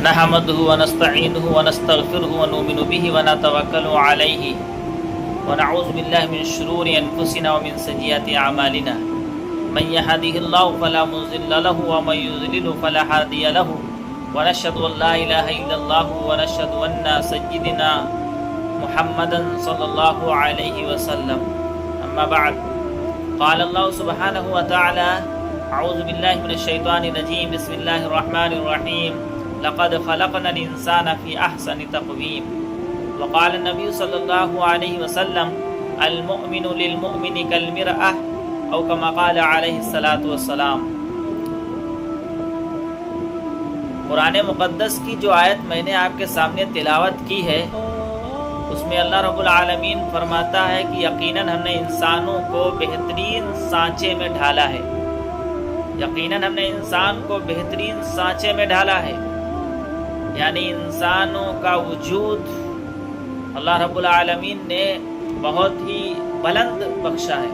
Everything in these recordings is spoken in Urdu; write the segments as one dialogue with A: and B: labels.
A: نحمده ونستعينه ونستغفره ونؤمن به ونتوكل عليه ونعوذ بالله من شرور أنفسنا ومن سيئات أعمالنا من يهده الله فلا مضل له ومن يضلل فلا هادي له ونشهد أن لا إله إلا الله ونشهد أن سيدنا محمدا صلى الله عليه وسلم. أما بعد، قال الله سبحانه وتعالى: أعوذ بالله من الشيطان الرجيم، بسم الله الرحمن الرحيم، لقد خلقنا الإنسان في أحسن تقويم. وقال النبي صلى الله عليه وسلم: المؤمن للمؤمن كالمرآة، أو كما قال عليه الصلاة والسلام. قرآن مقدس کی جو آیت میں نے آپ کے سامنے تلاوت کی ہے، اس میں اللہ رب العالمین فرماتا ہے کہ یقیناً ہم نے انسانوں کو بہترین سانچے میں ڈھالا ہے. یقیناً ہم نے انسان کو بہترین سانچے میں ڈھالا ہے، یعنی انسانوں کا وجود اللہ رب العالمین نے بہت ہی بلند بخشا ہے،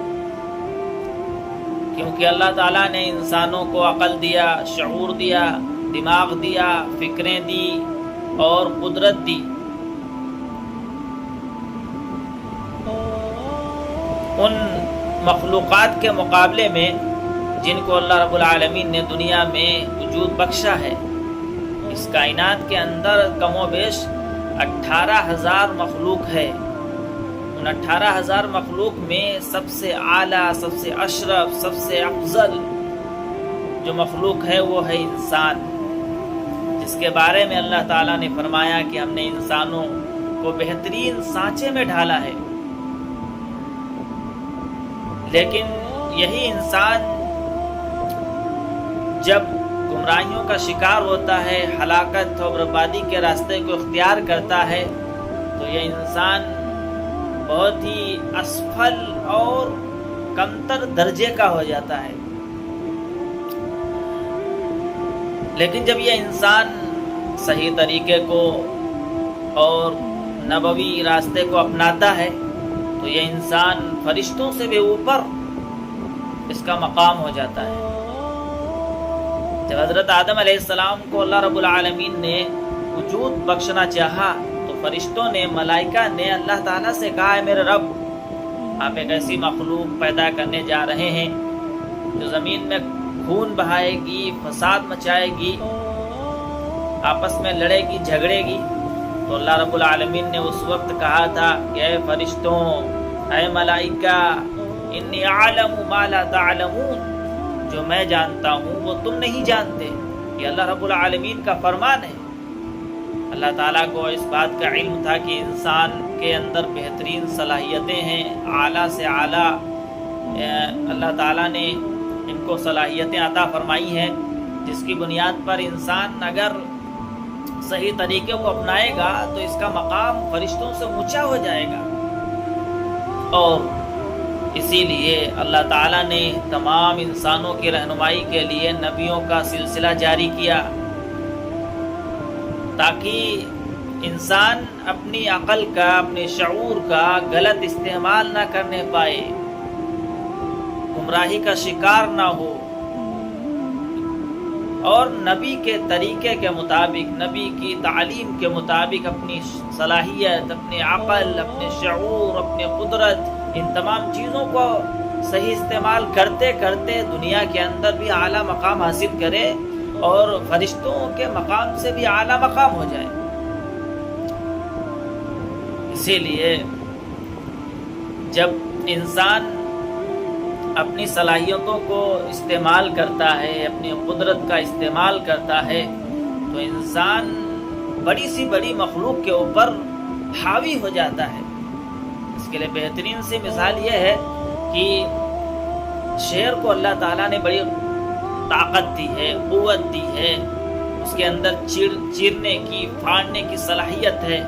A: کیونکہ اللہ تعالیٰ نے انسانوں کو عقل دیا، شعور دیا، دماغ دیا، فکریں دی اور قدرت دی. ان مخلوقات کے مقابلے میں جن کو اللہ رب العالمین نے دنیا میں وجود بخشا ہے، اس کائنات کے اندر کم و بیش 18,000 مخلوق ہے. ان 18,000 مخلوق میں سب سے اعلیٰ، سب سے اشرف، سب سے افضل جو مخلوق ہے وہ ہے انسان، جس کے بارے میں اللہ تعالیٰ نے فرمایا کہ ہم نے انسانوں کو بہترین سانچے میں ڈھالا ہے. لیکن یہی انسان جب گمراہیوں کا شکار ہوتا ہے، ہلاکت اور بربادی کے راستے کو اختیار کرتا ہے، تو یہ انسان بہت ہی اسفل اور کمتر درجے کا ہو جاتا ہے. لیکن جب یہ انسان صحیح طریقے کو اور نبوی راستے کو اپناتا ہے تو یہ انسان فرشتوں سے بھی اوپر اس کا مقام ہو جاتا ہے. جب حضرت آدم علیہ السلام کو اللہ رب العالمین نے وجود بخشنا چاہا تو فرشتوں نے، ملائکہ نے اللہ تعالیٰ سے کہا: میرے رب، آپ ایک ایسی مخلوق پیدا کرنے جا رہے ہیں جو زمین میں خون بہائے گی، فساد مچائے گی، آپس میں لڑے گی، جھگڑے گی. تو اللہ رب العالمین نے اس وقت کہا تھا کہ اے فرشتوں، اے ملائکہ، انی اعلم ما لا تعلمون، جو میں جانتا ہوں وہ تم نہیں جانتے. یہ اللہ رب العالمین کا فرمان ہے. اللہ تعالیٰ کو اس بات کا علم تھا کہ انسان کے اندر بہترین صلاحیتیں ہیں، اعلیٰ سے اعلیٰ اللہ تعالیٰ نے ان کو صلاحیتیں عطا فرمائی ہیں، جس کی بنیاد پر انسان اگر صحیح طریقے کو اپنائے گا تو اس کا مقام فرشتوں سے اونچا ہو جائے گا. اور اسی لیے اللہ تعالیٰ نے تمام انسانوں کی رہنمائی کے لیے نبیوں کا سلسلہ جاری کیا، تاکہ انسان اپنی عقل کا، اپنے شعور کا غلط استعمال نہ کرنے پائے، گمراہی کا شکار نہ ہو، اور نبی کے طریقے کے مطابق، نبی کی تعلیم کے مطابق اپنی صلاحیت، اپنے عقل، اپنے شعور، اپنے قدرت، ان تمام چیزوں کو صحیح استعمال کرتے کرتے دنیا کے اندر بھی اعلیٰ مقام حاصل کرے اور فرشتوں کے مقام سے بھی اعلیٰ مقام ہو جائے. اسی لیے جب انسان اپنی صلاحیتوں کو استعمال کرتا ہے، اپنی قدرت کا استعمال کرتا ہے، تو انسان بڑی سی بڑی مخلوق کے اوپر حاوی ہو جاتا ہے. اس کے لیے بہترین سی مثال یہ ہے کہ شیر کو اللہ تعالیٰ نے بڑی طاقت دی ہے، قوت دی ہے، اس کے اندر چیرنے کی، پھاڑنے کی صلاحیت ہے.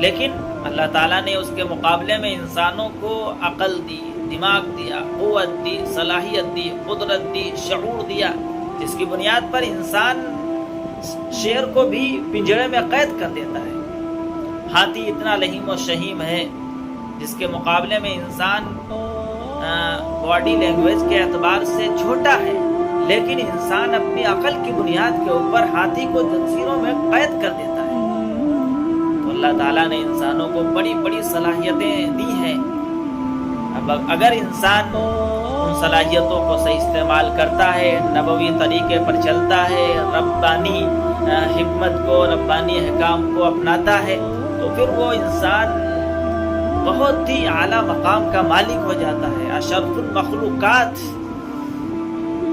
A: لیکن اللہ تعالیٰ نے اس کے مقابلے میں انسانوں کو عقل دی، دماغ دیا، قوت دی، صلاحیت دی، قدرت دی، شعور دیا، جس کی بنیاد پر انسان شیر کو بھی پنجرے میں قید کر دیتا ہے. ہاتھی اتنا لہیم و شہیم ہے جس کے مقابلے میں انسان باڈی لینگویج کے اعتبار سے چھوٹا ہے، لیکن انسان اپنی عقل کی بنیاد کے اوپر ہاتھی کو زنجیروں میں قید کر دیتا ہے۔ تو اللہ تعالیٰ نے انسانوں کو بڑی بڑی صلاحیتیں دی ہیں۔ اب اگر انسان ان صلاحیتوں کو صحیح استعمال کرتا ہے، نبوی طریقے پر چلتا ہے، ربانی حکمت کو، ربانی احکام کو اپناتا ہے، تو پھر وہ انسان بہت ہی اعلیٰ مقام کا مالک ہو جاتا ہے، اشرف المخلوقات،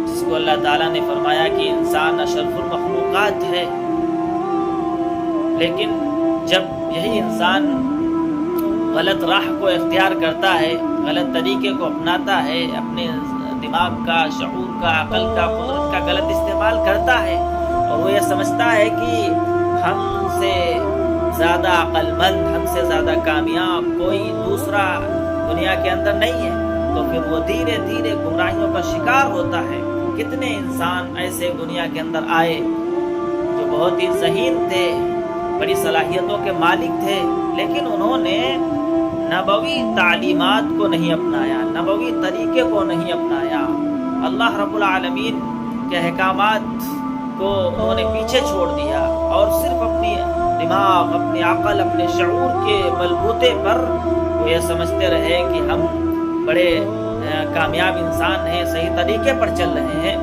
A: جس کو اللہ تعالیٰ نے فرمایا کہ انسان اشرف المخلوقات ہے۔ لیکن جب یہی انسان غلط راہ کو اختیار کرتا ہے، غلط طریقے کو اپناتا ہے، اپنے دماغ کا، شعور کا، عقل کا، قدرت کا غلط استعمال کرتا ہے، اور وہ یہ سمجھتا ہے کہ ہم سے زیادہ عقل مند، ہم سے زیادہ کامیاب کوئی دوسرا دنیا کے اندر نہیں ہے، تو پھر وہ دھیرے دھیرے گمراہیوں کا شکار ہوتا ہے۔ کتنے انسان ایسے دنیا کے اندر آئے جو بہت ہی ذہین تھے، بڑی صلاحیتوں کے مالک تھے، لیکن انہوں نے نبوی تعلیمات کو نہیں اپنایا، نبوی طریقے کو نہیں اپنایا، اللہ رب العالمین کے احکامات کو انہوں نے پیچھے چھوڑ دیا، اور صرف اپنی دماغ، اپنی عقل، اپنے شعور کے بلبوتے پر وہ یہ سمجھتے رہے کہ ہم بڑے کامیاب انسان ہیں، صحیح طریقے پر چل رہے ہیں،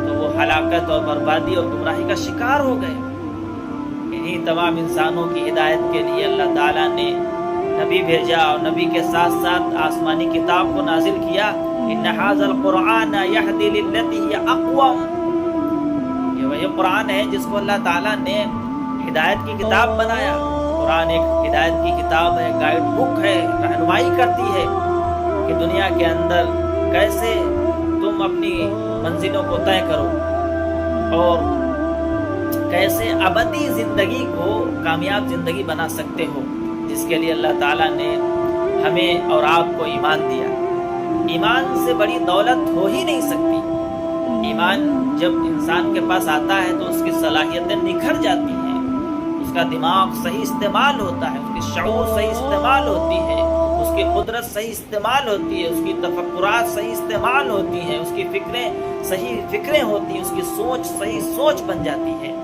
A: تو وہ ہلاکت اور بربادی اور گمراہی کا شکار ہو گئے۔ انہی تمام انسانوں کی ہدایت کے لیے اللہ تعالیٰ نے نبی بھیجا، اور نبی کے ساتھ ساتھ آسمانی کتاب کو نازل کیا۔ ان ھذا القرآن یہدی للتی ہی اقوم، یہ وہی قرآن ہے جس کو اللہ تعالیٰ نے ہدایت کی کتاب بنایا۔ قرآن ایک ہدایت کی کتاب ہے، گائیڈ بک ہے، رہنمائی کرتی ہے کہ دنیا کے اندر کیسے تم اپنی منزلوں کو طے کرو، اور کیسے ابدی زندگی کو کامیاب زندگی بنا سکتے ہو، جس کے لیے اللہ تعالیٰ نے ہمیں اور آپ کو ایمان دیا۔ ایمان سے بڑی دولت ہو ہی نہیں سکتی۔ ایمان جب انسان کے پاس آتا ہے تو اس کی صلاحیتیں نکھر جاتی ہیں، اس کا دماغ صحیح استعمال ہوتا ہے، اس کی شعور صحیح استعمال ہوتی ہے، اس کی قدرت صحیح استعمال ہوتی ہے، اس کی تفکرات صحیح استعمال ہوتی ہیں، اس کی فکریں صحیح فکریں ہوتی ہیں، اس کی سوچ صحیح سوچ بن جاتی ہے۔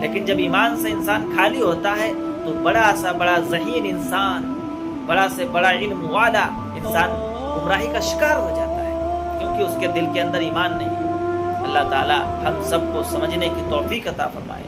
A: لیکن جب ایمان سے انسان خالی ہوتا ہے تو بڑا سا بڑا ذہین انسان، بڑا سے بڑا علم والا انسان گمراہی کا شکار ہو جاتا ہے، کیونکہ اس کے دل کے اندر ایمان نہیں ہے۔ اللہ تعالی ہم سب کو سمجھنے کی توفیق عطا فرمائے۔